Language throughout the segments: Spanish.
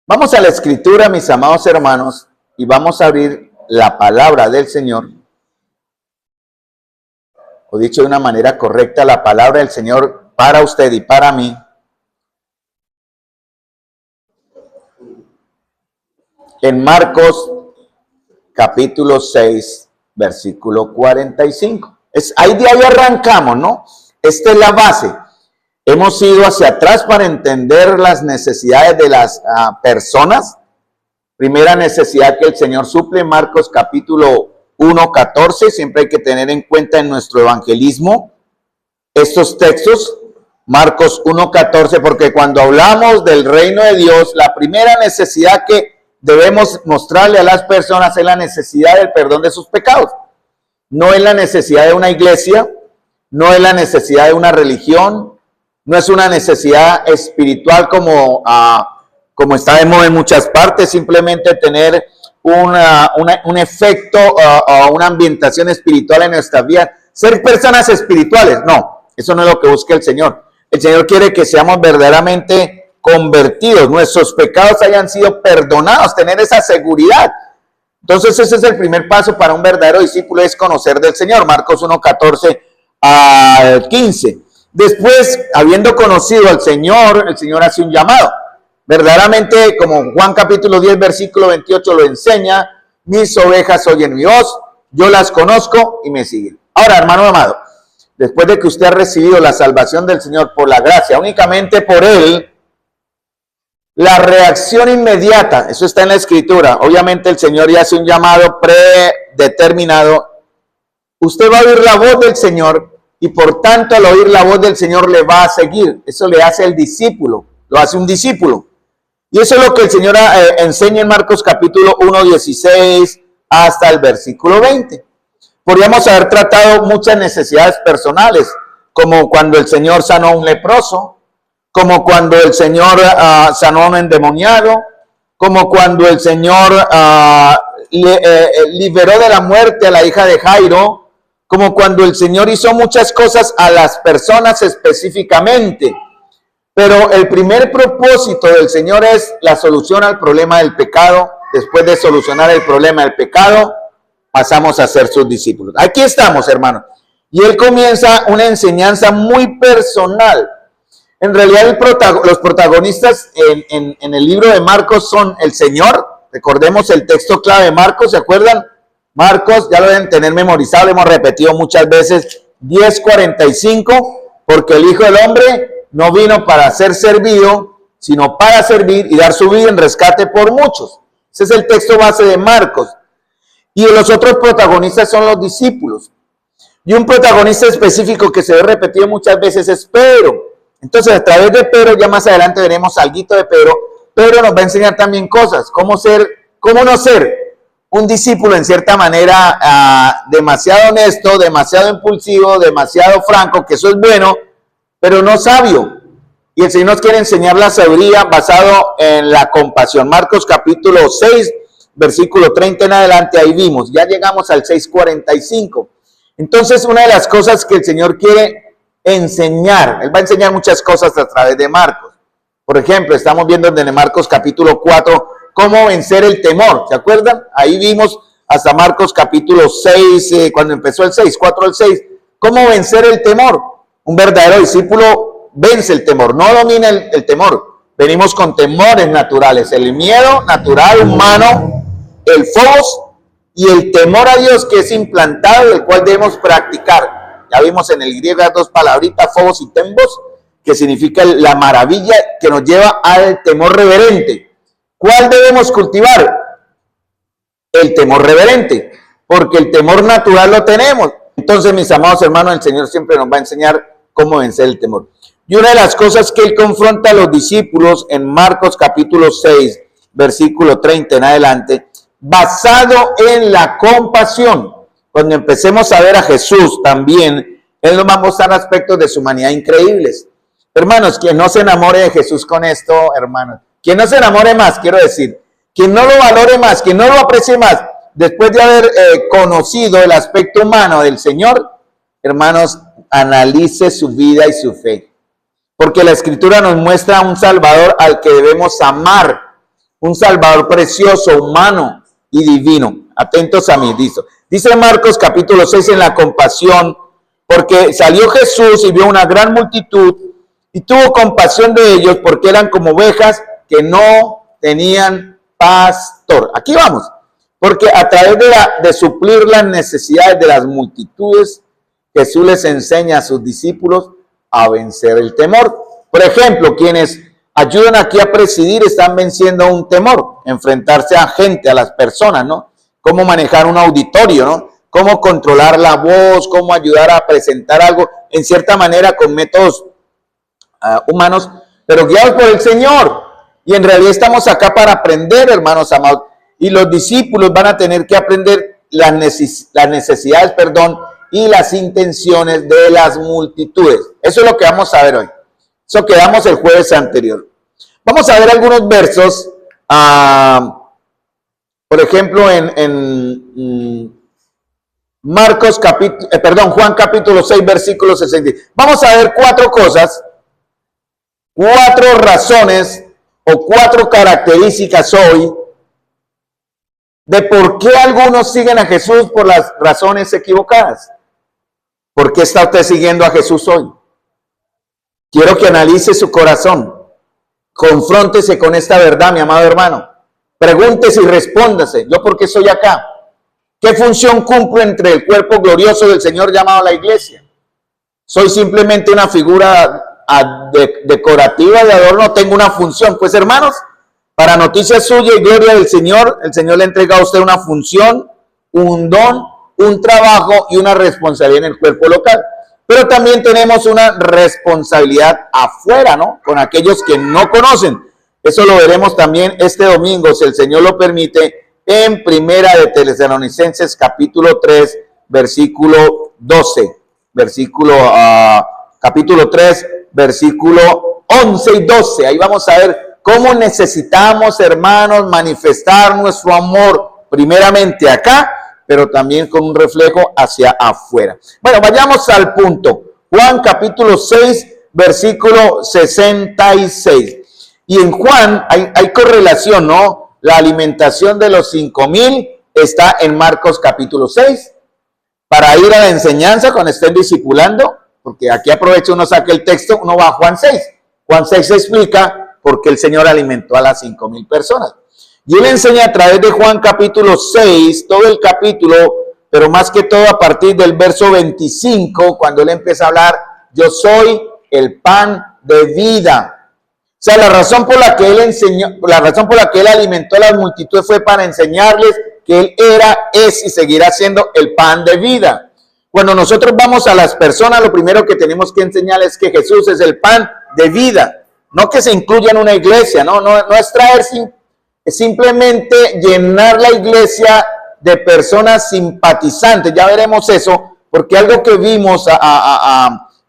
Vamos a la escritura, mis amados hermanos, y vamos a abrir la palabra del Señor. O dicho de una manera correcta, la palabra del Señor para usted y para mí. En Marcos, capítulo 6, versículo 45. Ahí de ahí arrancamos, ¿no? Esta es la base. Hemos ido hacia atrás para entender las necesidades de las personas. Primera necesidad que el Señor suple, Marcos capítulo 1, 14. Siempre hay que tener en cuenta en nuestro evangelismo estos textos. Marcos 1, 14, porque cuando hablamos del reino de Dios, la primera necesidad que debemos mostrarle a las personas es la necesidad del perdón de sus pecados. No es la necesidad de una iglesia, no es la necesidad de una religión, no es una necesidad espiritual como está de moda en muchas partes, simplemente tener un efecto o una ambientación espiritual en nuestra vida. Ser personas espirituales, no, eso no es lo que busca el Señor. El Señor quiere que seamos verdaderamente convertidos, nuestros pecados hayan sido perdonados, tener esa seguridad. Entonces ese es el primer paso para un verdadero discípulo, es conocer del Señor. Marcos 1, 14 al 15. Después, habiendo conocido al Señor, el Señor hace un llamado. Verdaderamente, como Juan capítulo 10, versículo 28 lo enseña, mis ovejas oyen mi voz, yo las conozco y me siguen. Ahora, hermano amado, después de que usted ha recibido la salvación del Señor por la gracia, únicamente por Él, la reacción inmediata, eso está en la Escritura. Obviamente el Señor ya hace un llamado predeterminado. Usted va a oír la voz del Señor y por tanto al oír la voz del Señor le va a seguir. Eso le hace el discípulo, lo hace un discípulo. Y eso es lo que el Señor enseña en Marcos capítulo 1, 16 hasta el versículo 20. Podríamos haber tratado muchas necesidades personales, como cuando el Señor sanó a un leproso, como cuando el Señor sanó a un endemoniado, como cuando el Señor liberó de la muerte a la hija de Jairo, como cuando el Señor hizo muchas cosas a las personas específicamente. Pero el primer propósito del Señor es la solución al problema del pecado. Después de solucionar el problema del pecado, pasamos a ser sus discípulos. Aquí estamos, hermanos. Y Él comienza una enseñanza muy personal. En realidad los protagonistas en el libro de Marcos son el Señor. Recordemos el texto clave de Marcos, ¿se acuerdan? Marcos, ya lo deben tener memorizado, lo hemos repetido muchas veces, 10:45, porque el Hijo del Hombre no vino para ser servido, sino para servir y dar su vida en rescate por muchos. Ese es el texto base de Marcos. Y los otros protagonistas son los discípulos. Y un protagonista específico que se ve repetido muchas veces es Pedro. Entonces, a través de Pedro, ya más adelante veremos alguito de Pedro. Pedro nos va a enseñar también cosas, cómo no ser un discípulo en cierta manera demasiado honesto, demasiado impulsivo, demasiado franco, que eso es bueno, pero no sabio. Y el Señor nos quiere enseñar la sabiduría basado en la compasión. Marcos capítulo 6, versículo 30 en adelante, ahí vimos, ya llegamos al 6:45. Entonces, una de las cosas que el Señor quiere enseñar, Él va a enseñar muchas cosas a través de Marcos. Por ejemplo, estamos viendo en Marcos capítulo 4, cómo vencer el temor, ¿se acuerdan? Ahí vimos hasta Marcos capítulo 6, cuando empezó el 6, 4 al 6, cómo vencer el temor. Un verdadero discípulo vence el temor, no domina el temor. Venimos con temores naturales, el miedo natural, humano, el phobos y el temor a Dios que es implantado y el cual debemos practicar. Ya vimos en el griego las dos palabritas, phobos y tembos, que significa la maravilla que nos lleva al temor reverente. ¿Cuál debemos cultivar? El temor reverente, porque el temor natural lo tenemos. Entonces, mis amados hermanos, el Señor siempre nos va a enseñar cómo vencer el temor. Y una de las cosas que Él confronta a los discípulos en Marcos capítulo 6, versículo 30 en adelante, basado en la compasión. Cuando empecemos a ver a Jesús también, Él nos va a mostrar aspectos de su humanidad increíbles. Hermanos, quien no se enamore de Jesús con esto, hermanos, quien no se enamore más, quiero decir, quien no lo valore más, quien no lo aprecie más, después de haber conocido el aspecto humano del Señor, hermanos, analice su vida y su fe. Porque la Escritura nos muestra a un Salvador al que debemos amar, un Salvador precioso, humano y divino. Atentos a mí, dice Marcos capítulo 6 en la compasión, porque salió Jesús y vio una gran multitud y tuvo compasión de ellos porque eran como ovejas que no tenían pastor. Aquí vamos, porque a través de suplir las necesidades de las multitudes, Jesús les enseña a sus discípulos a vencer el temor. Por ejemplo, quienes ayudan aquí a presidir están venciendo un temor, enfrentarse a gente, a las personas, ¿no? Cómo manejar un auditorio, ¿no? Cómo controlar la voz, cómo ayudar a presentar algo, en cierta manera con métodos humanos, pero guiados por el Señor. Y en realidad estamos acá para aprender, hermanos amados, y los discípulos van a tener que aprender las necesidades, y las intenciones de las multitudes. Eso es lo que vamos a ver hoy. Eso quedamos el jueves anterior. Vamos a ver algunos versos, por ejemplo, en Juan capítulo 6, versículo 60. Vamos a ver cuatro cosas, cuatro razones o cuatro características hoy de por qué algunos siguen a Jesús por las razones equivocadas. ¿Por qué está usted siguiendo a Jesús hoy? Quiero que analice su corazón. Confróntese con esta verdad, mi amado hermano. Pregúntese y respóndase. ¿Yo por qué estoy acá? ¿Qué función cumplo entre el cuerpo glorioso del Señor llamado la iglesia? ¿Soy simplemente una figura decorativa de adorno? ¿Tengo una función? Pues hermanos, para noticia suya y gloria del Señor, el Señor le entrega a usted una función, un don, un trabajo y una responsabilidad en el cuerpo local. Pero también tenemos una responsabilidad afuera, ¿no? Con aquellos que no conocen. Eso lo veremos también este domingo, si el Señor lo permite, en Primera de Tesalonicenses capítulo 3, versículo 12. Capítulo 3, versículo 11 y 12. Ahí vamos a ver cómo necesitamos, hermanos, manifestar nuestro amor primeramente acá, pero también con un reflejo hacia afuera. Bueno, vayamos al punto. Juan capítulo 6, versículo 66. Y en Juan hay correlación, ¿no? La alimentación de los 5,000 está en Marcos capítulo 6. Para ir a la enseñanza cuando estén discipulando, porque aquí aprovecha, uno saca el texto, uno va a Juan 6. Juan 6 se explica por qué el Señor alimentó a las 5,000 personas. Y él enseña a través de Juan capítulo 6, todo el capítulo, pero más que todo a partir del verso 25, cuando él empieza a hablar, yo soy el pan de vida. O sea, la razón por la que él enseñó, la razón por la que él alimentó a las multitudes fue para enseñarles que él era, es y seguirá siendo el pan de vida. Cuando nosotros vamos a las personas, lo primero que tenemos que enseñarles es que Jesús es el pan de vida. No que se incluya en una iglesia, no es traer simplemente llenar la iglesia de personas simpatizantes. Ya veremos eso, porque algo que vimos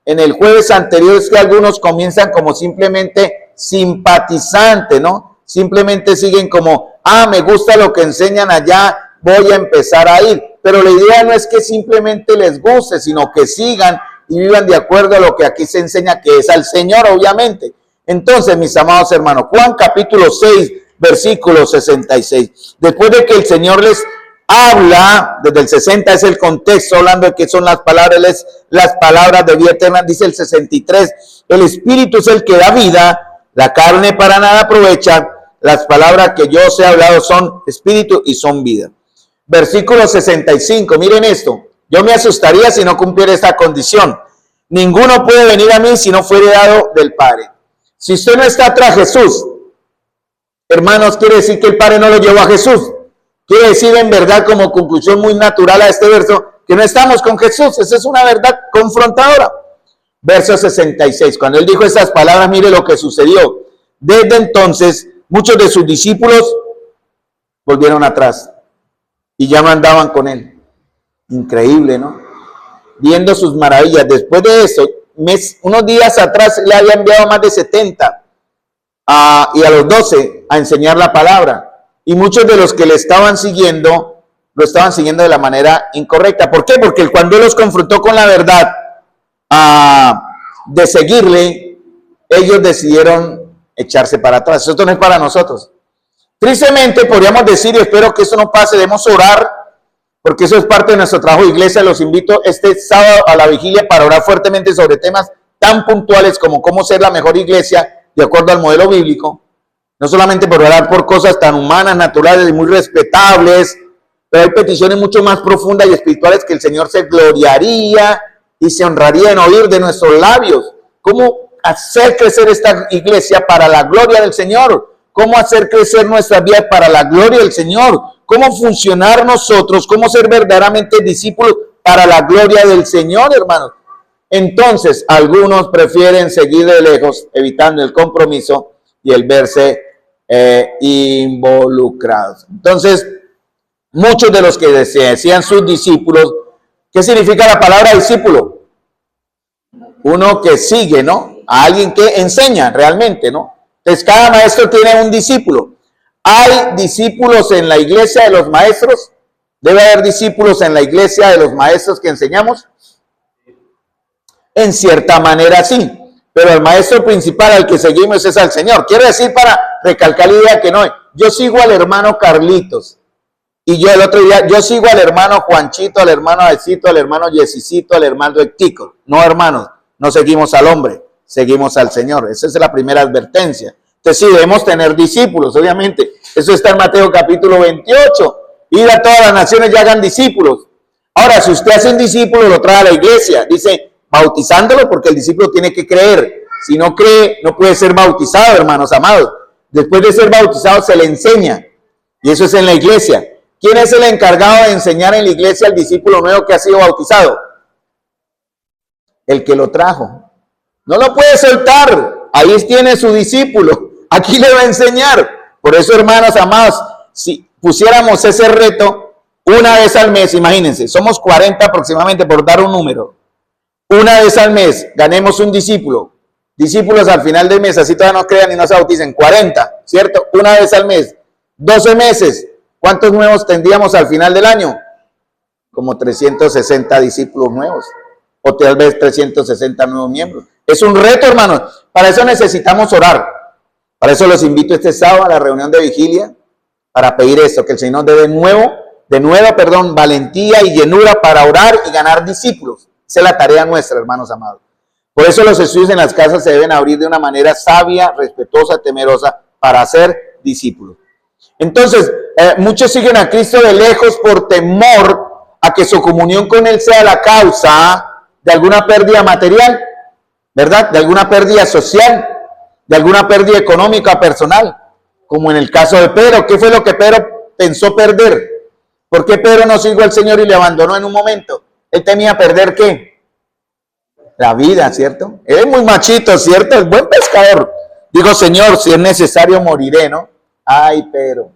en el jueves anterior es que algunos comienzan como simplemente simpatizantes, ¿no? Simplemente siguen como, me gusta lo que enseñan allá, voy a empezar a ir. Pero la idea no es que simplemente les guste, sino que sigan y vivan de acuerdo a lo que aquí se enseña, que es al Señor, obviamente. Entonces, mis amados hermanos, Juan capítulo 6, versículo 66. Después de que el Señor les habla, desde el 60 es el contexto, hablando de que son las palabras de vida eterna, dice el 63, el Espíritu es el que da vida, la carne para nada aprovecha, las palabras que yo os he hablado son Espíritu y son vida. Versículo 65, miren esto, yo me asustaría si no cumpliera esta condición. Ninguno puede venir a mí si no fuere dado del Padre. Si usted no está tras Jesús, hermanos, quiere decir que el Padre no lo llevó a Jesús. Quiere decir en verdad, como conclusión muy natural a este verso, que no estamos con Jesús. Esa es una verdad confrontadora. Verso 66, cuando él dijo esas palabras, mire lo que sucedió. Desde entonces, muchos de sus discípulos volvieron atrás y ya no andaban con él. Increíble, ¿no? Viendo sus maravillas. Después de eso, unos días atrás le había enviado a más de 70 y a los 12 a enseñar la palabra. Y muchos de los que le estaban siguiendo, lo estaban siguiendo de la manera incorrecta. ¿Por qué? Porque cuando él los confrontó con la verdad de seguirle, ellos decidieron echarse para atrás. Esto no es para nosotros. Tristemente, podríamos decir, y espero que eso no pase, debemos orar, porque eso es parte de nuestro trabajo de iglesia. Los invito este sábado a la vigilia para orar fuertemente sobre temas tan puntuales como cómo ser la mejor iglesia de acuerdo al modelo bíblico. No solamente por orar por cosas tan humanas, naturales y muy respetables, pero hay peticiones mucho más profundas y espirituales que el Señor se gloriaría y se honraría en oír de nuestros labios. ¿Cómo hacer crecer esta iglesia para la gloria del Señor? ¿Cómo hacer crecer nuestra vida para la gloria del Señor? ¿Cómo funcionar nosotros? ¿Cómo ser verdaderamente discípulos para la gloria del Señor, hermanos? Entonces, algunos prefieren seguir de lejos, evitando el compromiso y el verse involucrados. Entonces, muchos de los que decían sus discípulos, ¿qué significa la palabra discípulo? Uno que sigue, ¿no? A alguien que enseña realmente, ¿no? Entonces, cada maestro tiene un discípulo. ¿Hay discípulos en la iglesia de los maestros? ¿Debe haber discípulos en la iglesia de los maestros que enseñamos? En cierta manera sí, pero el maestro principal al que seguimos es al Señor. Quiero decir, para recalcar la idea que no, yo sigo al hermano Carlitos, y yo el otro día, yo sigo al hermano Juanchito, al hermano Aecito, al hermano Yesicito, al hermano Hectico. No, hermanos, no seguimos al hombre, seguimos al Señor. Esa es la primera advertencia. Entonces sí, debemos tener discípulos, obviamente. Eso está en Mateo capítulo 28. Ir a todas las naciones y hagan discípulos. Ahora, si usted hace un discípulo, lo trae a la iglesia. Dice, bautizándolo, porque el discípulo tiene que creer. Si no cree, no puede ser bautizado, hermanos amados. Después de ser bautizado, se le enseña. Y eso es en la iglesia. ¿Quién es el encargado de enseñar en la iglesia al discípulo nuevo que ha sido bautizado? El que lo trajo. No lo puede soltar. Ahí tiene su discípulo. Aquí le va a enseñar. Por eso, hermanos amados, si pusiéramos ese reto una vez al mes, imagínense, somos 40 aproximadamente, por dar un número. Una vez al mes, ganemos un discípulo. Discípulos al final del mes, así todavía no crean y no se bauticen. 40, ¿cierto? Una vez al mes. 12 meses. ¿Cuántos nuevos tendríamos al final del año? Como 360 discípulos nuevos. O tal vez 360 nuevos miembros. Es un reto, hermanos. Para eso necesitamos orar. Para eso los invito este sábado a la reunión de vigilia. Para pedir esto, que el Señor dé de nuevo, valentía y llenura para orar y ganar discípulos. Esa es la tarea nuestra, hermanos amados. Por eso los estudios en las casas se deben abrir de una manera sabia, respetuosa, temerosa, para ser discípulos. Entonces, muchos siguen a Cristo de lejos por temor a que su comunión con Él sea la causa de alguna pérdida material, ¿verdad? De alguna pérdida social, de alguna pérdida económica personal, como en el caso de Pedro. ¿Qué fue lo que Pedro pensó perder? ¿Por qué Pedro no siguió al Señor y le abandonó en un momento? Él temía perder ¿qué? La vida, ¿cierto? Él es muy machito, ¿cierto? Es buen pescador. Digo, Señor, si es necesario moriré, ¿no? Ay, pero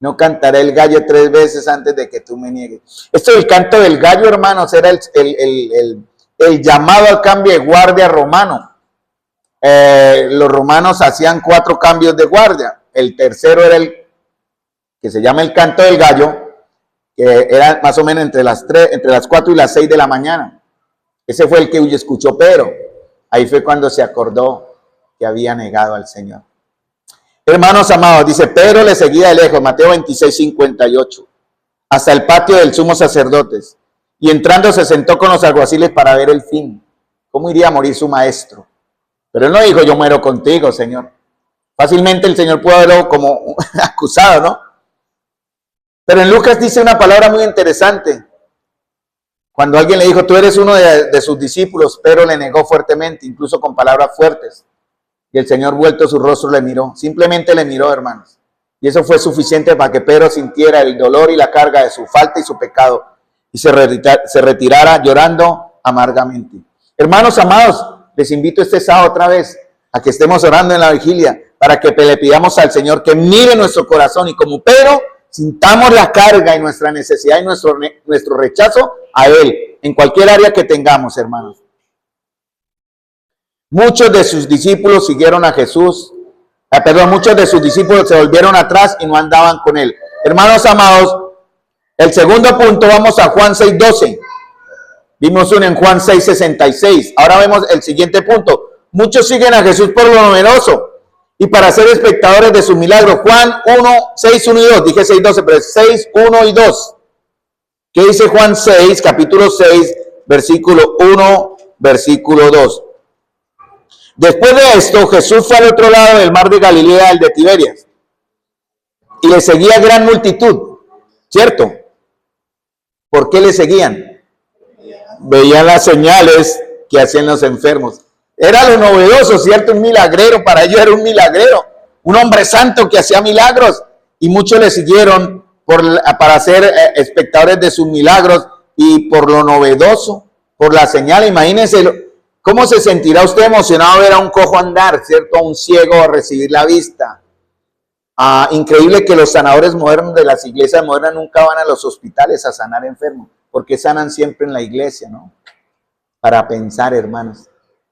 no cantaré el gallo 3 veces antes de que tú me niegues. Esto del canto del gallo, hermanos, era el llamado al cambio de guardia romano. Los romanos hacían 4 cambios de guardia. El tercero era el que se llama el canto del gallo, que era más o menos entre las 4 y las 6 de la mañana. Ese fue el que escuchó Pedro. Ahí fue cuando se acordó que había negado al Señor. Hermanos amados, dice, Pedro le seguía de lejos, Mateo 26, 58, hasta el patio del sumo sacerdotes. Y entrando se sentó con los alguaciles para ver el fin. ¿Cómo iría a morir su maestro? Pero él no dijo, yo muero contigo, Señor. Fácilmente el Señor pudo haberlo como acusado, ¿no? Pero en Lucas dice una palabra muy interesante. Cuando alguien le dijo, tú eres uno de sus discípulos, Pedro le negó fuertemente, incluso con palabras fuertes. Y el Señor, vuelto su rostro, le miró. Simplemente le miró, hermanos. Y eso fue suficiente para que Pedro sintiera el dolor y la carga de su falta y su pecado. Y se retirara llorando amargamente. Hermanos amados, les invito este sábado otra vez a que estemos orando en la vigilia para que le pidamos al Señor que mire nuestro corazón y como Pedro sintamos la carga y nuestra necesidad y nuestro rechazo a Él en cualquier área que tengamos, hermanos. Muchos de sus discípulos siguieron a Jesús. Muchos de sus discípulos se volvieron atrás y no andaban con Él. Hermanos amados, el segundo punto, vamos a Juan 6:12. Vimos uno en Juan 6:66. Ahora vemos el siguiente punto. Muchos siguen a Jesús por lo numeroso y para ser espectadores de sus milagros. Juan 1, 6, 1 y 2. Dije 6, 12, pero es 6, 1 y 2. ¿Qué dice Juan 6, capítulo 6, versículo 1, versículo 2? Después de esto, Jesús fue al otro lado del mar de Galilea, el de Tiberias, y le seguía gran multitud, ¿cierto? ¿Por qué le seguían? Veían las señales que hacían los enfermos. Era lo novedoso, ¿cierto? Un milagrero, para ellos era un milagrero, un hombre santo que hacía milagros, y muchos le siguieron para ser espectadores de sus milagros y por lo novedoso, por la señal. Imagínense cómo se sentirá usted emocionado ver a un cojo andar, ¿cierto? A un ciego recibir la vista. Increíble que los sanadores modernos de las iglesias modernas nunca van a los hospitales a sanar enfermos, porque sanan siempre en la iglesia, ¿no? Para pensar, hermanos.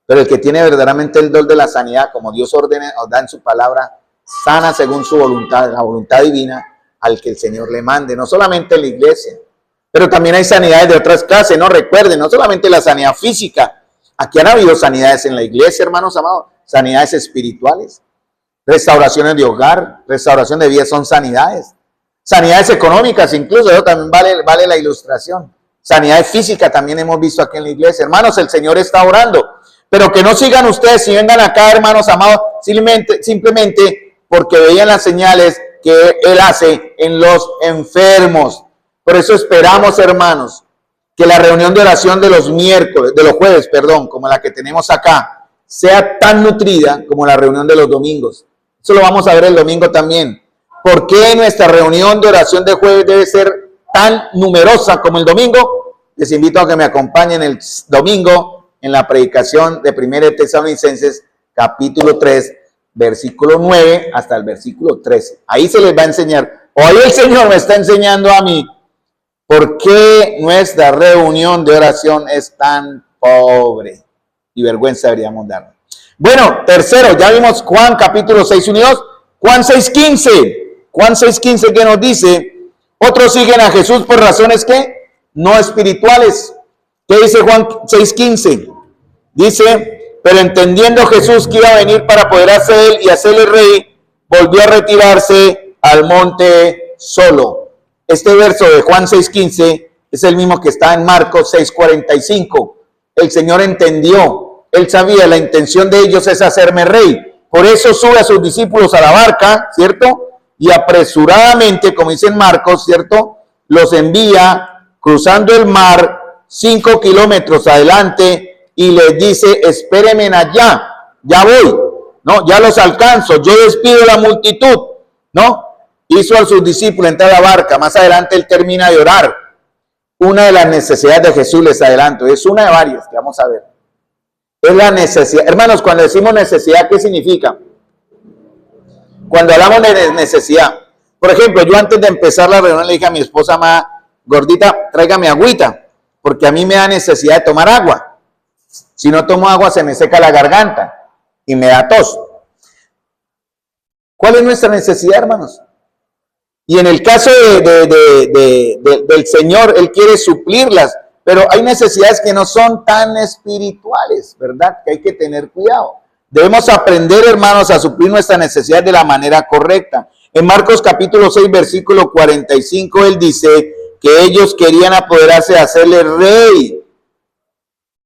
Pero el que tiene verdaderamente el don de la sanidad, como Dios ordena o da en su palabra, sana según su voluntad, la voluntad divina al que el Señor le mande, no solamente en la iglesia, pero también hay sanidades de otras clases, no recuerden, no solamente la sanidad física, aquí han habido sanidades en la iglesia, hermanos amados, sanidades espirituales, restauraciones de hogar, restauración de vida, son sanidades, sanidades económicas incluso, eso también vale la ilustración, sanidades físicas también hemos visto aquí en la iglesia. Hermanos, el Señor está orando, pero que no sigan ustedes y vengan acá, hermanos amados, simplemente porque veían las señales que Él hace en los enfermos. Por eso esperamos, hermanos, que la reunión de oración de los jueves, como la que tenemos acá, sea tan nutrida como la reunión de los domingos. Eso lo vamos a ver el domingo también. ¿Por qué nuestra reunión de oración de jueves debe ser tan numerosa como el domingo? Les invito a que me acompañen el domingo en la predicación de 1 Tesalonicenses, capítulo 3, versículo 9 hasta el versículo 13. Ahí se les va a enseñar. Hoy el Señor me está enseñando a mí por qué nuestra reunión de oración es tan pobre. Y vergüenza deberíamos darnos. Bueno, tercero, ya vimos Juan capítulo 6, 1 y 2. Juan 6, 15. Juan 6, 15 que nos dice, otros siguen a Jesús por razones que no espirituales. ¿Qué dice Juan 6, 15? Dice, pero entendiendo Jesús que iba a venir para apoderarse de él y hacerle rey, volvió a retirarse al monte solo. Este verso de Juan 6:15 es el mismo que está en Marcos 6:45. El Señor entendió, Él sabía, la intención de ellos es hacerme rey. Por eso sube a sus discípulos a la barca, ¿cierto? Y apresuradamente, como dice en Marcos, ¿cierto? Los envía cruzando el mar 5 kilómetros adelante y les dice, espérenme allá, ya voy, ¿no? Ya los alcanzo, yo despido la multitud, ¿no? Hizo a sus discípulos entrar a la barca, más adelante él termina de orar. Una de las necesidades de Jesús, les adelanto, es una de varias que vamos a ver. Es la necesidad. Hermanos, cuando decimos necesidad, ¿qué significa? Cuando hablamos de necesidad, por ejemplo, yo antes de empezar la reunión le dije a mi esposa más gordita, tráigame agüita, porque a mí me da necesidad de tomar agua. Si no tomo agua se me seca la garganta y me da tos. ¿Cuál es nuestra necesidad, hermanos? Y en el caso del Señor, Él quiere suplirlas, pero hay necesidades que no son tan espirituales, ¿verdad? Que hay que tener cuidado. Debemos aprender, hermanos, a suplir nuestra necesidad de la manera correcta. En Marcos capítulo 6, versículo 45, Él dice que ellos querían apoderarse de hacerle rey.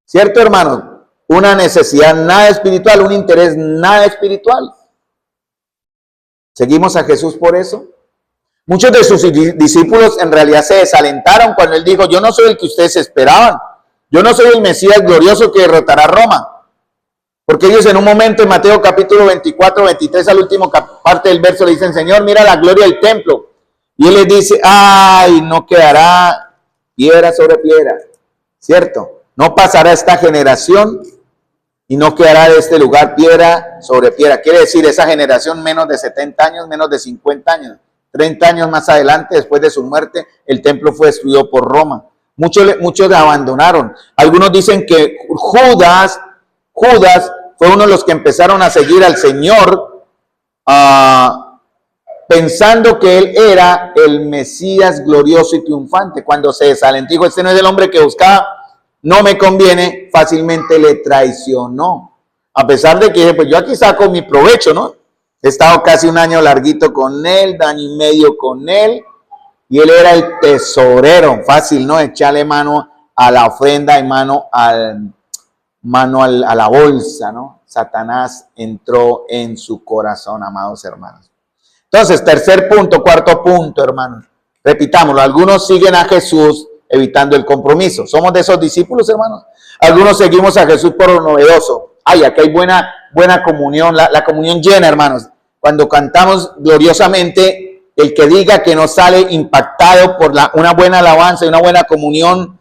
¿Cierto, hermanos? Una necesidad nada espiritual, un interés nada espiritual. ¿Seguimos a Jesús por eso? Muchos de sus discípulos en realidad se desalentaron cuando Él dijo, yo no soy el que ustedes esperaban. Yo no soy el Mesías glorioso que derrotará a Roma. Porque ellos en un momento en Mateo capítulo 24, 23 al último parte del verso le dicen, Señor, mira la gloria del templo. Y Él les dice, ay, no quedará piedra sobre piedra. ¿Cierto? No pasará esta generación y no quedará de este lugar piedra sobre piedra. Quiere decir, esa generación menos de 70 años, menos de 50 años. 30 años más adelante, después de su muerte, el templo fue destruido por Roma. Muchos le abandonaron. Algunos dicen que Judas fue uno de los que empezaron a seguir al Señor, pensando que Él era el Mesías glorioso y triunfante. Cuando se desalentó, dijo, este no es el hombre que buscaba, no me conviene, fácilmente le traicionó. A pesar de que, pues yo aquí saco mi provecho, ¿no? He estado casi un año larguito con él, año y medio con él, y él era el tesorero. Fácil, ¿no? Echarle mano a la ofrenda y mano a la bolsa, ¿no? Satanás entró en su corazón, amados hermanos. Entonces, tercer punto, cuarto punto, hermanos. Repitámoslo, algunos siguen a Jesús evitando el compromiso. ¿Somos de esos discípulos, hermanos? Algunos seguimos a Jesús por lo novedoso. Ay, aquí hay buena comunión, la comunión llena, hermanos. Cuando cantamos gloriosamente, el que diga que no sale impactado por una buena alabanza y una buena comunión,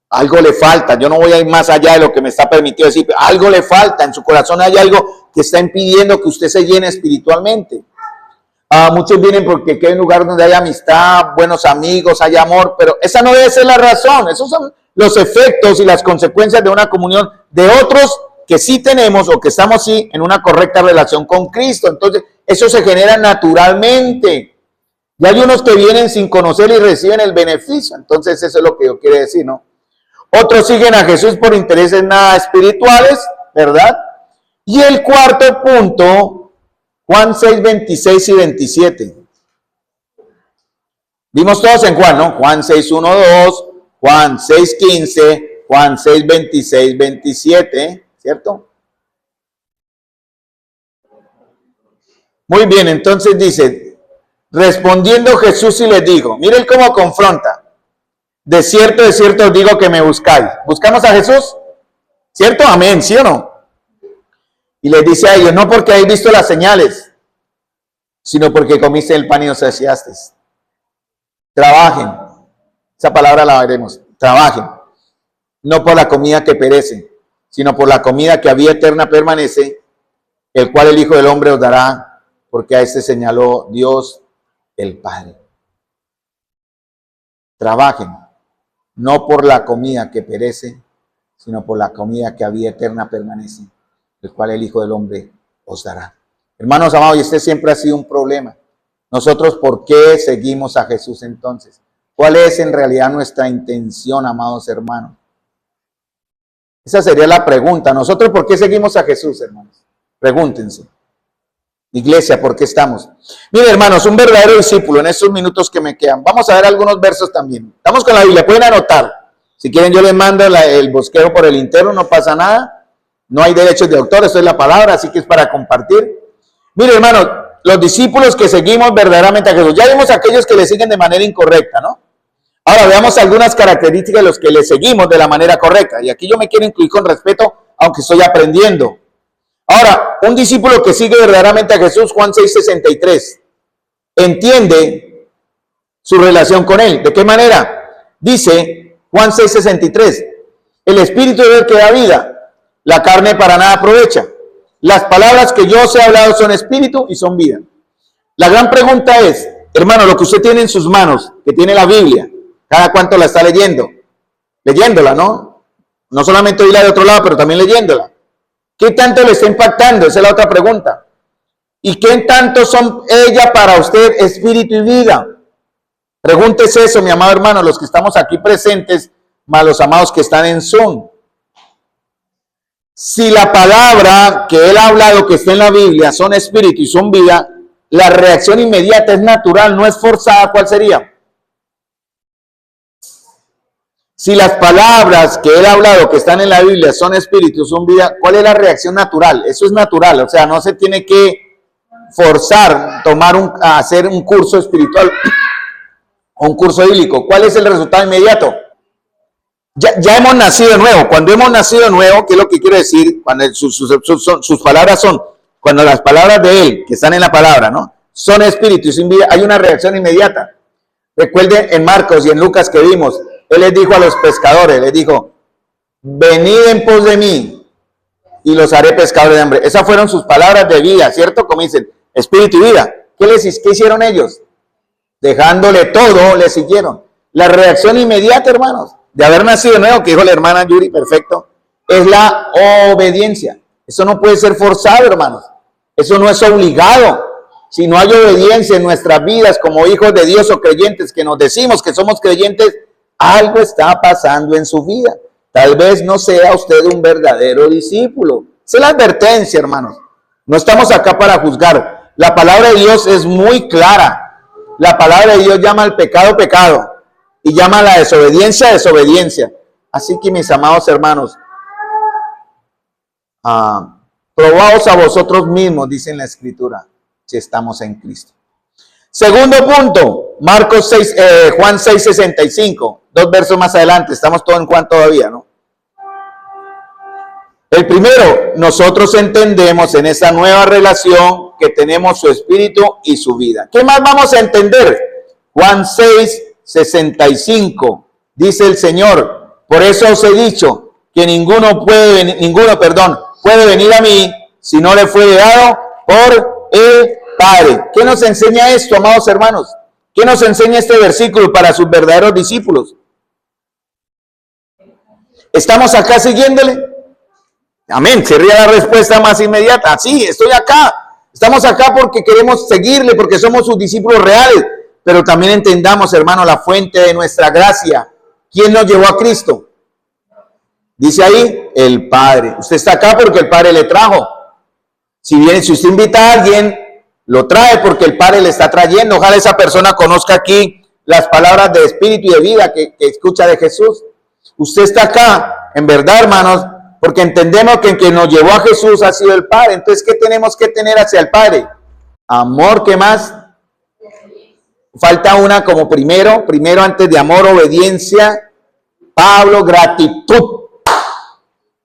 algo le falta. Yo no voy a ir más allá de lo que me está permitido decir, pero algo le falta. En su corazón hay algo que está impidiendo que usted se llene espiritualmente. Muchos vienen porque hay un lugar donde hay amistad, buenos amigos, hay amor, pero esa no debe ser la razón. Esos son los efectos y las consecuencias de una comunión de otros que sí tenemos o que estamos sí en una correcta relación con Cristo. Entonces, eso se genera naturalmente. Y hay unos que vienen sin conocer y reciben el beneficio. Entonces, eso es lo que yo quiero decir, ¿no? Otros siguen a Jesús por intereses nada espirituales, ¿verdad? Y el cuarto punto, Juan 6, 26 y 27. Vimos todos en Juan, ¿no? Juan 6, 1, 2, Juan 6, 15, Juan 6, 26, 27, ¿cierto? Muy bien, entonces dice, respondiendo Jesús y les dijo, miren cómo confronta. De cierto os digo que me buscáis. ¿Buscamos a Jesús? ¿Cierto? Amén, ¿sí o no? Y les dice a ellos, no porque habéis visto las señales, sino porque comiste el pan y os saciasteis. Trabajen. Esa palabra la veremos. Trabajen. No por la comida que perece, sino por la comida que a vida eterna permanece, el cual el Hijo del Hombre os dará, porque a este señaló Dios el Padre. Trabajen. No por la comida que perece, sino por la comida que a vida eterna permanece, el cual el Hijo del Hombre os dará. Hermanos amados, y este siempre ha sido un problema. Nosotros, ¿por qué seguimos a Jesús entonces? ¿Cuál es en realidad nuestra intención, amados hermanos? Esa sería la pregunta. ¿Nosotros por qué seguimos a Jesús, hermanos? Pregúntense. Iglesia, ¿por qué estamos? Miren, hermanos, un verdadero discípulo en estos minutos que me quedan. Vamos a ver algunos versos también. Estamos con la Biblia, pueden anotar. Si quieren, yo les mando el bosquejo por el interno, no pasa nada. No hay derechos de autor, esto es la palabra, así que es para compartir. Miren, hermanos, los discípulos que seguimos verdaderamente a Jesús. Ya vimos a aquellos que le siguen de manera incorrecta, ¿no? Ahora veamos algunas características de los que le seguimos de la manera correcta. Y aquí yo me quiero incluir con respeto, aunque estoy aprendiendo. Ahora, un discípulo que sigue verdaderamente a Jesús, Juan 6, 63, entiende su relación con él. ¿De qué manera? Dice Juan 6, 63, el Espíritu es el que da vida, la carne para nada aprovecha. Las palabras que yo os he hablado son espíritu y son vida. La gran pregunta es, hermano, lo que usted tiene en sus manos, que tiene la Biblia, ¿cada cuánto la está leyendo? Leyéndola, ¿no? No solamente oírla de otro lado, pero también leyéndola. ¿Qué tanto le está impactando? Esa es la otra pregunta. ¿Y qué tanto son ella para usted espíritu y vida? Pregúntese eso, mi amado hermano, los que estamos aquí presentes, más los amados que están en Zoom. Si la palabra que él ha hablado, que está en la Biblia, son espíritu y son vida, la reacción inmediata es natural, no es forzada. ¿Cuál sería? Si las palabras que él ha hablado, que están en la Biblia, son espíritu, son vida, ¿cuál es la reacción natural? Eso es natural, o sea, no se tiene que forzar, hacer un curso espiritual o un curso bíblico. ¿Cuál es el resultado inmediato? Ya hemos nacido de nuevo. Cuando hemos nacido de nuevo, ¿qué es lo que quiere decir? Cuando sus palabras son, cuando las palabras de él, que están en la palabra, ¿no? Son espíritu y sin vida, hay una reacción inmediata. Recuerden en Marcos y en Lucas que vimos, él les dijo a los pescadores, les dijo, venid en pos de mí y los haré pescadores de hombre. Esas fueron sus palabras de vida, ¿cierto? Como dicen, espíritu y vida. ¿Qué hicieron ellos? Dejándole todo, le siguieron. La reacción inmediata, hermanos, de haber nacido de nuevo, que dijo la hermana Yuri, perfecto, es la obediencia. Eso no puede ser forzado, hermanos. Eso no es obligado. Si no hay obediencia en nuestras vidas como hijos de Dios o creyentes que nos decimos que somos creyentes, algo está pasando en su vida. Tal vez no sea usted un verdadero discípulo. Esa es la advertencia, hermanos. No estamos acá para juzgar. La palabra de Dios es muy clara. La palabra de Dios llama al pecado, pecado. Y llama a la desobediencia, desobediencia. Así que, mis amados hermanos, probaos a vosotros mismos, dice en la Escritura, si estamos en Cristo. Segundo punto, Juan 6:65, 2 versos más adelante, estamos todos en Juan todavía, ¿no? El primero, nosotros entendemos en esa nueva relación que tenemos su espíritu y su vida. ¿Qué más vamos a entender? Juan 6:65, dice el Señor, por eso os he dicho que ninguno puede venir a mí si no le fue dado por el Padre. ¿Qué nos enseña esto, amados hermanos? ¿Qué nos enseña este versículo para sus verdaderos discípulos? ¿Estamos acá siguiéndole? Amén. Sería la respuesta más inmediata. Sí, estoy acá. Estamos acá porque queremos seguirle, porque somos sus discípulos reales. Pero también entendamos, hermano, la fuente de nuestra gracia. ¿Quién nos llevó a Cristo? Dice ahí, el Padre. Usted está acá porque el Padre le trajo. Si usted invita a alguien, lo trae porque el Padre le está trayendo. Ojalá esa persona conozca aquí las palabras de espíritu y de vida que escucha de Jesús. Usted está acá, en verdad, hermanos, porque entendemos que quien nos llevó a Jesús ha sido el Padre. Entonces, ¿qué tenemos que tener hacia el Padre? Amor, ¿qué más? Falta una como primero antes de amor, obediencia. Pablo, gratitud.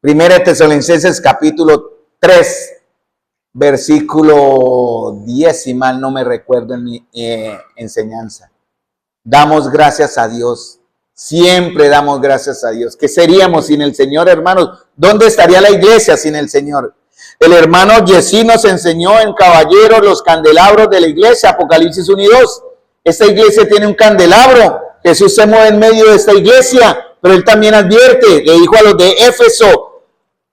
Primera de Tesalonicenses capítulo 3, versículo 10, si mal no me recuerdo en mi enseñanza. Damos gracias a Dios. Siempre damos gracias a Dios. ¿Qué seríamos sin el Señor, hermanos? ¿Dónde estaría la iglesia sin el Señor? El hermano Yesí nos enseñó en Caballeros los candelabros de la iglesia, Apocalipsis 1 y 2. Esta iglesia tiene un candelabro. Jesús se mueve en medio de esta iglesia, pero él también advierte, le dijo a los de Éfeso,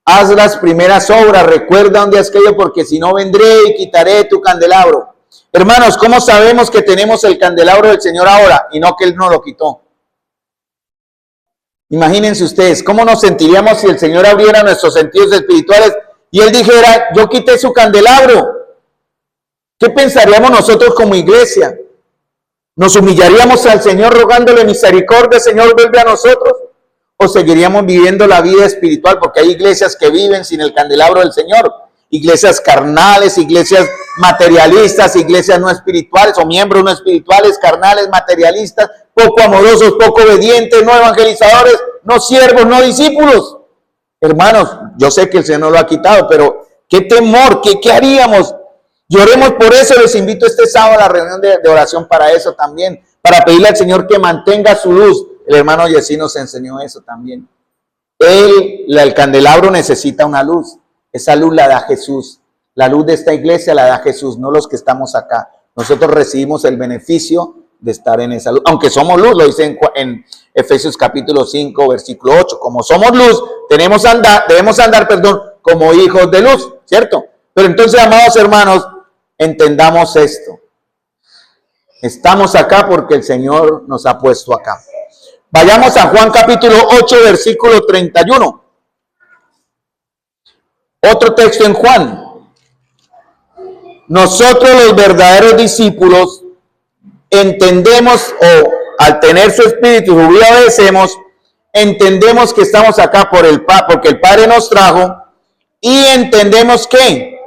haz las primeras obras, recuerda dónde has caído, porque si no vendré y quitaré tu candelabro. Hermanos, ¿cómo sabemos que tenemos el candelabro del Señor ahora y no que Él nos lo quitó? Imagínense ustedes, ¿cómo nos sentiríamos si el Señor abriera nuestros sentidos espirituales y Él dijera, yo quité su candelabro? ¿Qué pensaríamos nosotros como iglesia? ¿Nos humillaríamos al Señor rogándole misericordia, Señor, vuelve a nosotros? ¿O seguiríamos viviendo la vida espiritual? Porque hay iglesias que viven sin el candelabro del Señor. Iglesias carnales, iglesias materialistas, iglesias no espirituales o miembros no espirituales, carnales, materialistas, poco amorosos, poco obedientes, no evangelizadores, no siervos, no discípulos. Hermanos, yo sé que el Señor lo ha quitado, pero qué temor, qué haríamos. Lloremos por eso. Les invito este sábado a la reunión de oración para eso también, para pedirle al Señor que mantenga su luz. El hermano Yesí nos enseñó eso también. El candelabro necesita una luz. Esa luz la da Jesús. La luz de esta iglesia la da Jesús, no los que estamos acá. Nosotros recibimos el beneficio de estar en esa luz. Aunque somos luz, lo dice en Efesios capítulo 5, versículo 8. Como somos luz, debemos andar, como hijos de luz, ¿cierto? Pero entonces, amados hermanos, entendamos esto. Estamos acá porque el Señor nos ha puesto acá. Vayamos a Juan capítulo 8, versículo 31. Otro texto en Juan. Nosotros los verdaderos discípulos entendemos, o al tener su espíritu, su vida obedecemos, entendemos que estamos acá porque el Padre nos trajo, y entendemos que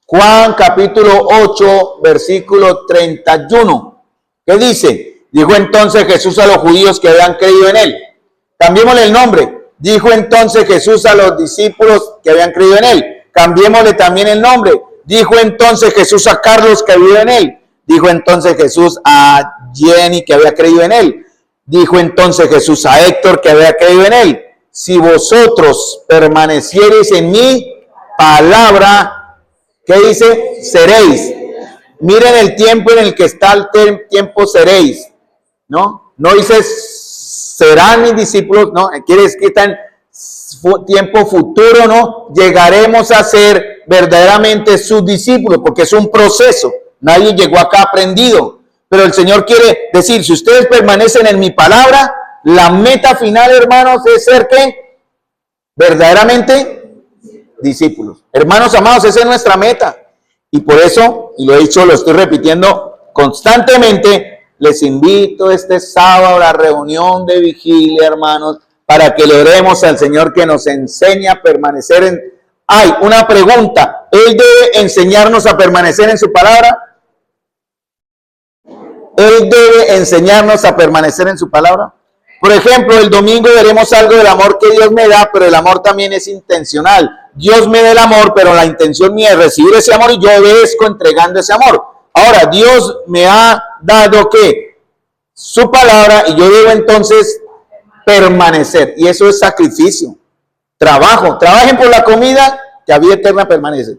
Juan capítulo 8, versículo 31. ¿Qué dice? Dijo entonces Jesús a los judíos que habían creído en él. Cambiémosle el nombre. Dijo entonces Jesús a los discípulos que habían creído en él. Cambiémosle también el nombre. Dijo entonces Jesús a Carlos que había en él. Dijo entonces Jesús a Jenny que había creído en él. Dijo entonces Jesús a Héctor que había creído en él. Si vosotros permaneciereis en mi palabra, ¿qué dice? Seréis. Miren el tiempo en el que está el tiempo seréis. No dice serán mis discípulos, no, quiere decir que está en tiempo futuro, no, llegaremos a ser verdaderamente sus discípulos, porque es un proceso, nadie llegó acá aprendido, pero el Señor quiere decir, si ustedes permanecen en mi palabra, la meta final, hermanos, es ser ¿qué? Verdaderamente discípulos. Hermanos amados, esa es nuestra meta. Y por eso, y lo he dicho, lo estoy repitiendo constantemente, les invito este sábado a la reunión de vigilia, hermanos, para que le oremos al Señor que nos enseñe a permanecer en... Hay una pregunta, ¿Él debe enseñarnos a permanecer en su palabra? ¿Él debe enseñarnos a permanecer en su palabra? Por ejemplo, el domingo veremos algo del amor que Dios me da, pero el amor también es intencional. Dios me da el amor, pero la intención mía es recibir ese amor y yo obedezco entregando ese amor. Ahora, Dios me ha dado ¿qué? Su palabra y yo debo entonces permanecer. Y eso es sacrificio, trabajo. Trabajen por la comida que a vida eterna permanece.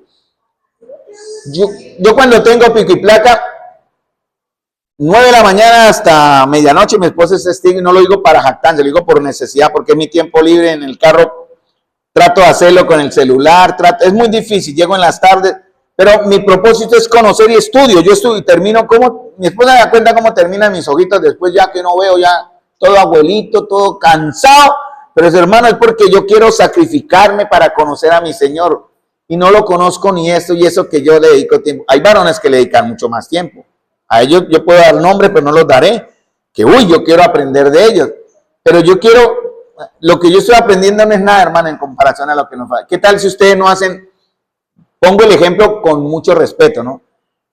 Yo cuando tengo pico y placa, 9 de la mañana hasta medianoche, mi esposa es testigo y no lo digo para jactancia, lo digo por necesidad, porque es mi tiempo libre en el carro. Trato de hacerlo con el celular, es muy difícil, llego en las tardes, pero mi propósito es conocer y estudio. Yo estudio y termino como, mi esposa me da cuenta cómo terminan mis ojitos después ya que no veo, ya todo abuelito, todo cansado, pero hermano, es porque yo quiero sacrificarme para conocer a mi Señor y no lo conozco ni esto y eso que yo le dedico tiempo. Hay varones que le dedican mucho más tiempo. A ellos yo puedo dar nombre, pero no los daré. Que yo quiero aprender de ellos. Pero yo quiero, lo que yo estoy aprendiendo no es nada, hermano, en comparación a lo que nos falta. ¿Qué tal si ustedes no hacen? Pongo el ejemplo con mucho respeto, ¿no?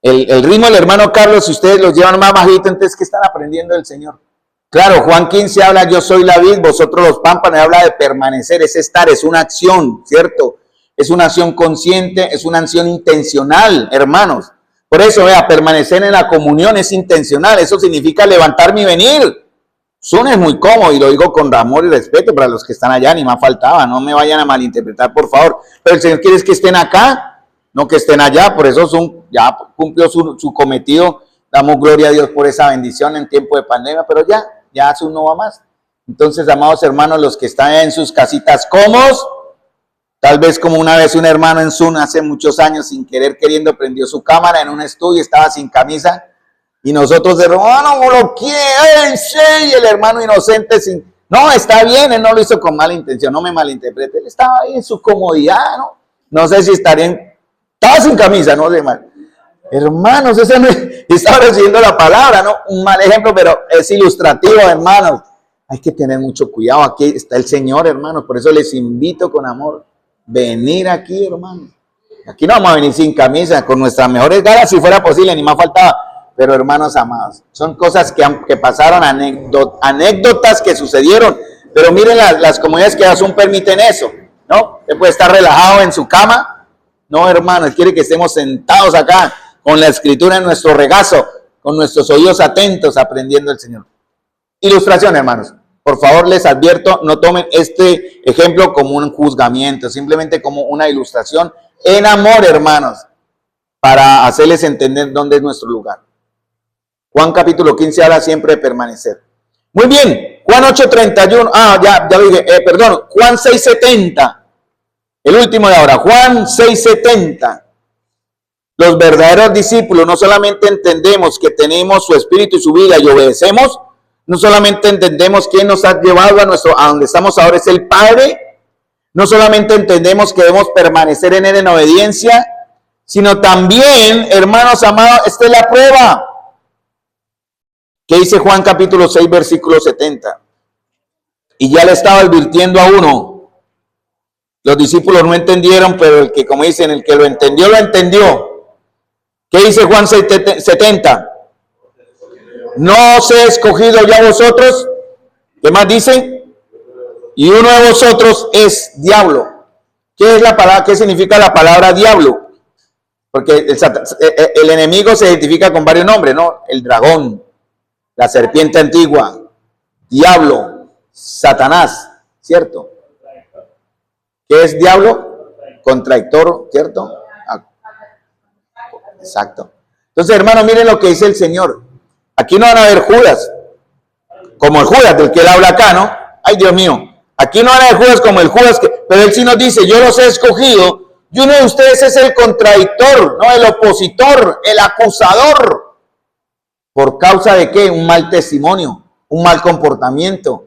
El ritmo del hermano Carlos, si ustedes los llevan más bajito, entonces, ¿qué están aprendiendo del Señor? Claro, Juan 15 habla, yo soy la vid, vosotros los pámpanos, habla de permanecer, es estar, es una acción, ¿cierto? Es una acción consciente, es una acción intencional, hermanos. Por eso, vea, permanecer en la comunión es intencional. Eso significa levantarme y venir. Suena muy cómodo y lo digo con amor y respeto para los que están allá, ni más faltaba. No me vayan a malinterpretar, por favor. Pero el Señor quiere que estén acá, no que estén allá. Por eso ya cumplió su cometido. Damos gloria a Dios por esa bendición en tiempo de pandemia, pero ya Zoom no va más. Entonces, amados hermanos, los que están en sus casitas cómodos, tal vez como una vez un hermano en Zoom hace muchos años, sin querer queriendo, prendió su cámara en un estudio, estaba sin camisa, y nosotros, hermano, no lo quiere, y el hermano inocente, no, está bien, él no lo hizo con mala intención, no me malinterprete, él estaba ahí en su comodidad, ¿no? No sé si estaba sin camisa, no sé mal. Hermanos, ese no estaba recibiendo la palabra, ¿no? Un mal ejemplo, pero es ilustrativo, hermanos. Hay que tener mucho cuidado, aquí está el Señor, hermanos, por eso les invito con amor. Venir aquí, hermano. Aquí no vamos a venir sin camisa, con nuestras mejores galas, si fuera posible, ni más faltaba. Pero, hermanos amados, son cosas que pasaron, anécdotas que sucedieron. Pero miren las comunidades que Zoom permiten eso, ¿no? Usted puede estar relajado en su cama. No, hermano, él quiere que estemos sentados acá, con la escritura en nuestro regazo, con nuestros oídos atentos, aprendiendo del Señor. Ilustración, hermanos. Por favor, les advierto, no tomen este ejemplo como un juzgamiento, simplemente como una ilustración en amor, hermanos, para hacerles entender dónde es nuestro lugar. Juan capítulo 15 habla siempre de permanecer. Muy bien, Juan 8:31, Juan 6:70, el último de ahora, Juan 6:70. Los verdaderos discípulos no solamente entendemos que tenemos su espíritu y su vida y obedecemos, no solamente entendemos quién nos ha llevado a donde estamos ahora es el Padre, no solamente entendemos que debemos permanecer en Él en obediencia, sino también, hermanos amados, esta es la prueba. ¿Qué dice Juan capítulo 6, versículo 70? Y ya le estaba advirtiendo a uno. Los discípulos no entendieron, pero el que, como dicen, el que lo entendió, lo entendió. ¿Qué dice Juan 6:70? No os he escogido ya vosotros. ¿Qué más dice? Y uno de vosotros es diablo. ¿Qué es la palabra? ¿Qué significa la palabra diablo? Porque el enemigo se identifica con varios nombres, ¿no? El dragón, la serpiente antigua, diablo, Satanás, ¿cierto? ¿Qué es diablo? Contradictor, ¿cierto? Exacto. Entonces, hermano, miren lo que dice el Señor. Aquí no van a haber Judas, como el Judas del que él habla acá, ¿no? Ay, Dios mío. Aquí no van a haber Judas como el Judas, pero él sí nos dice, yo los he escogido, y uno de ustedes es el contradictor, ¿no? El opositor, el acusador. ¿Por causa de qué? Un mal testimonio, un mal comportamiento,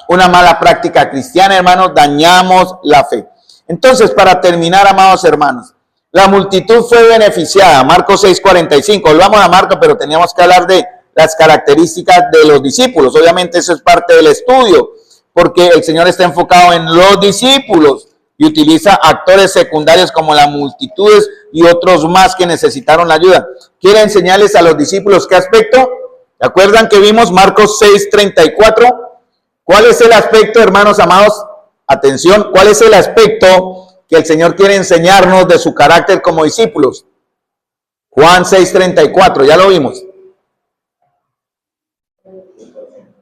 una mala práctica cristiana, hermanos, dañamos la fe. Entonces, para terminar, amados hermanos, La multitud fue beneficiada. Marcos 6:45. Volvamos a Marcos, pero teníamos que hablar de las características de los discípulos. Obviamente eso es parte del estudio, porque el Señor está enfocado en los discípulos y utiliza actores secundarios como las multitudes y otros más que necesitaron la ayuda. Quiere enseñarles a los discípulos qué aspecto. ¿Se acuerdan que vimos Marcos 6:34? ¿Cuál es el aspecto, hermanos amados? Atención, ¿cuál es el aspecto que el Señor quiere enseñarnos de su carácter como discípulos? Juan 6:34, ya lo vimos.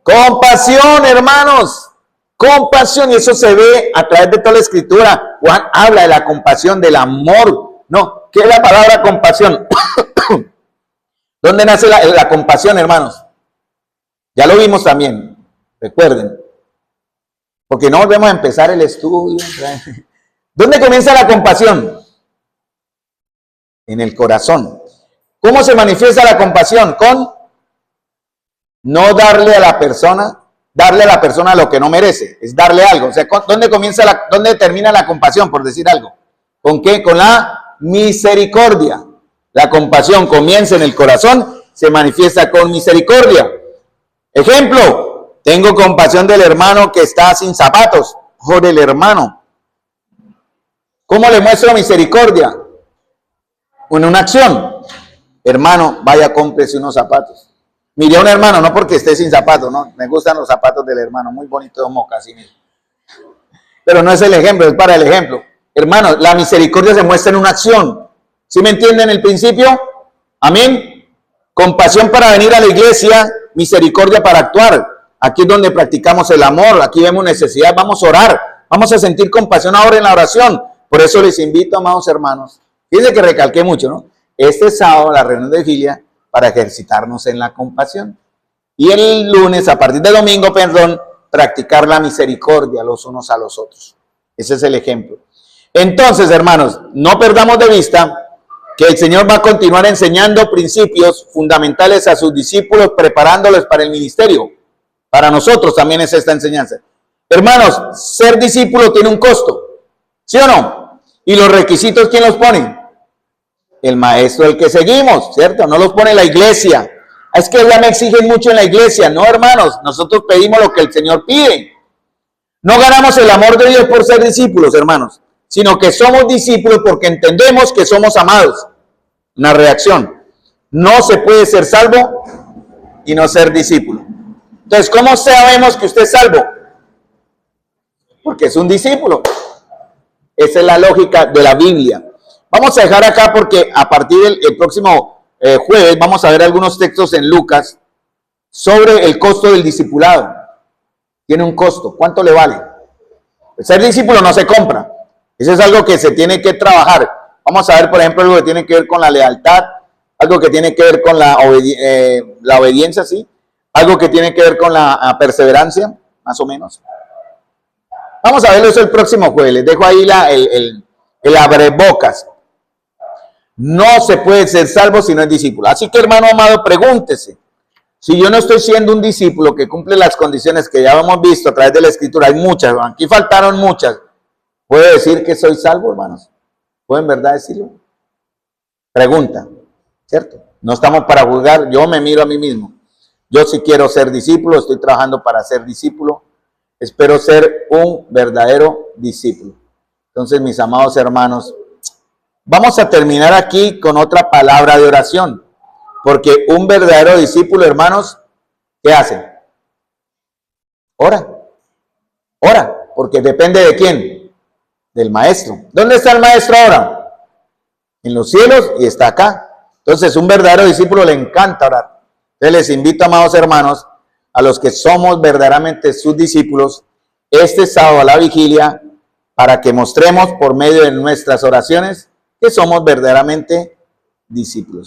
Compasión, hermanos. Compasión, y eso se ve a través de toda la escritura. Juan habla de la compasión, del amor. No, ¿qué es la palabra compasión? ¿Dónde nace la compasión, hermanos? Ya lo vimos también, recuerden. Porque no volvemos a empezar el estudio. ¿Dónde comienza la compasión? En el corazón. ¿Cómo se manifiesta la compasión? Con no darle a la persona lo que no merece, es darle algo. O sea, ¿dónde termina la compasión, por decir algo? ¿Con qué? Con la misericordia. La compasión comienza en el corazón, se manifiesta con misericordia. Ejemplo, tengo compasión del hermano que está sin zapatos, o del hermano. ¿Cómo le muestro misericordia? Con una acción. Hermano, vaya, cómprese unos zapatos. Mire a un hermano, no porque esté sin zapatos, no, me gustan los zapatos del hermano, muy bonitos, mocasines. Pero no es el ejemplo, es para el ejemplo. Hermanos, la misericordia se muestra en una acción. ¿Sí me entienden el principio? Amén. Compasión para venir a la iglesia, misericordia para actuar. Aquí es donde practicamos el amor, aquí vemos necesidad, vamos a orar, vamos a sentir compasión ahora en la oración. Por eso les invito, amados hermanos, fíjense que recalqué mucho, ¿no? Este sábado, la reunión de vigilia, para ejercitarnos en la compasión. Y el lunes, a partir de domingo, perdón, practicar la misericordia los unos a los otros. Ese es el ejemplo. Entonces, hermanos, no perdamos de vista que el Señor va a continuar enseñando principios fundamentales a sus discípulos, preparándolos para el ministerio. Para nosotros también es esta enseñanza. Hermanos, ser discípulo tiene un costo, ¿sí o no? Y los requisitos, ¿quién los pone? El maestro el que seguimos, ¿cierto? No los pone la iglesia. Es que ya me exigen mucho en la iglesia. No, hermanos, nosotros pedimos lo que el Señor pide. No ganamos el amor de Dios por ser discípulos, hermanos, sino que somos discípulos porque entendemos que somos amados. Una reacción. No se puede ser salvo y no ser discípulo. Entonces, ¿cómo sabemos que usted es salvo? Porque es un discípulo. Esa es la lógica de la Biblia. Vamos a dejar acá porque a partir del próximo jueves vamos a ver algunos textos en Lucas sobre el costo del discipulado. Tiene un costo. ¿Cuánto le vale? El ser discípulo no se compra. Eso es algo que se tiene que trabajar. Vamos a ver, por ejemplo, algo que tiene que ver con la lealtad, algo que tiene que ver con la obediencia, ¿sí? Algo que tiene que ver con la perseverancia, más o menos. Vamos a verlo eso el próximo jueves. Les dejo ahí el abrebocas. No se puede ser salvo si no es discípulo. Así que, hermano amado, pregúntese. Si yo no estoy siendo un discípulo que cumple las condiciones que ya hemos visto a través de la Escritura, hay muchas, aquí faltaron muchas. ¿Puedo decir que soy salvo, hermanos? ¿Puedo en verdad decirlo? Pregunta, ¿cierto? No estamos para juzgar, yo me miro a mí mismo. Yo sí quiero ser discípulo, estoy trabajando para ser discípulo. Espero ser un verdadero discípulo. Entonces, mis amados hermanos, vamos a terminar aquí con otra palabra de oración. Porque un verdadero discípulo, hermanos, ¿qué hace? Ora. Ora, porque depende de quién. Del maestro. ¿Dónde está el maestro ahora? En los cielos y está acá. Entonces, un verdadero discípulo le encanta orar. Entonces, les invito, amados hermanos, a los que somos verdaderamente sus discípulos, este sábado a la vigilia, para que mostremos por medio de nuestras oraciones que somos verdaderamente discípulos.